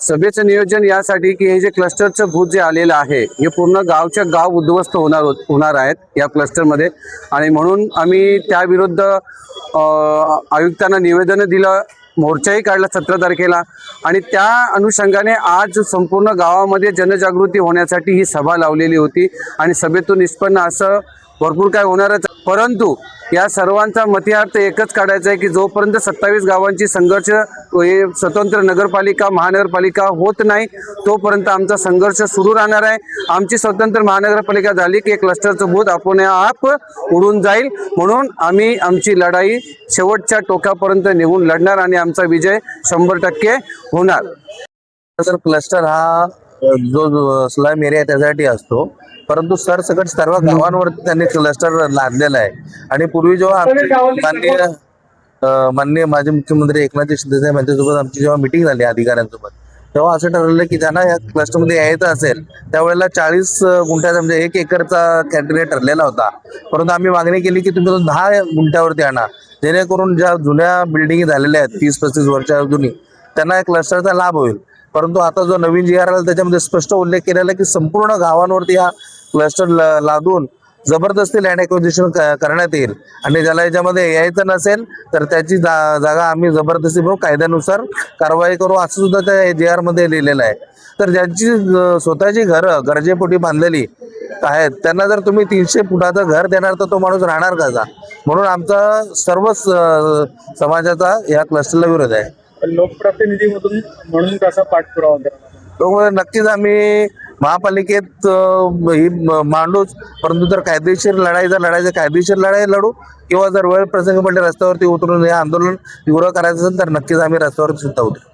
सभेचं नियोजन यासाठी की हे जे क्लस्टरचं भूत जे आलेलं आहे हे पूर्ण गावच्या गाव उद्ध्वस्त होणार आहेत या क्लस्टरमध्ये, आणि म्हणून आम्ही त्याविरुद्ध आयुक्तांना निवेदन दिलं, मोर्चाही काढला 17 तारखेला, आणि त्या अनुषंगाने आज संपूर्ण गावामध्ये जनजागृती होण्यासाठी ही सभा लावलेली होती. आणि सभेतून निष्पन्न असं भरपूर काय होणारच, परंतु या सर्वांचा मतियार्थ एकच काढायचा आहे की जोपर्यंत 27 गावांची संघर्ष हे स्वतंत्र नगरपालिका महानगरपालिका होत नाही तोपर्यंत आमचा संघर्ष सुरू राहणार आहे. आमची स्वतंत्र महानगरपालिका झाली की क्लस्टरचं भूत आपोआप उडून जाईल, म्हणून आम्ही आमची लढाई शेवटच्या टोकापर्यंत निघून लढणार आणि आमचा विजय 100% होणार. तर क्लस्टर हा जो स्लम एरिया त्यासाठी असतो, परंतु सरसकट सर्व गावांवरती त्यांनी क्लस्टर लादलेला आहे. आणि पूर्वी जेव्हा माननीय माजी मुख्यमंत्री एकनाथ शिंदे साहेब यांच्यासोबत आमची जेव्हा मिटिंग झाली अधिकाऱ्यांसोबत, तेव्हा असं ठरवलं की ज्यांना या क्लस्टरमध्ये यायचं असेल त्यावेळेला 40 गुंठ्याचा म्हणजे 1 एकरचा कॅटेगरी ठरलेला होता, परंतु आम्ही मागणी केली की तुम्ही 10 गुंठ्यावरती आणा, जेणेकरून ज्या जुन्या बिल्डिंगी झालेल्या आहेत 30-35 वर्षा जुनी त्यांना या क्लस्टरचा लाभ होईल. परंतु आता जो नवीन GR आला त्याच्यामध्ये स्पष्ट उल्लेख केलेला की संपूर्ण गावांवरती हा क्लस्टर लादून जबरदस्ती लँड ॲक्विजिशन करण्यात येईल, आणि ज्याला याच्यामध्ये यायचं नसेल तर त्याची जागा आम्ही जबरदस्ती म्हणून कायद्यानुसार कारवाई करू असं सुद्धा त्या GR मध्ये लिहिलेलं आहे. तर ज्यांची स्वतःची घरं गरजेपोटी बांधलेली आहेत त्यांना जर तुम्ही 300 फुटाचं घर देणार तर तो माणूस राहणार कसा? म्हणून आमचा सर्व समाजाचा या क्लस्टरला विरोध आहे. लोकप्रतिनिधीमधून म्हणून कसा पाठपुरावा करणार? नक्कीच आम्ही महापालिकेत ही मांडूच, परंतु जर कायदेशीर लढाई जर लढायचं कायदेशीर लढाई लढू, किंवा जर वेळ प्रसंगी पडले रस्त्यावरती उतरून हे आंदोलन तीव्र करायचं असेल तर नक्कीच आम्ही रस्त्यावरती सुद्धा उतरू.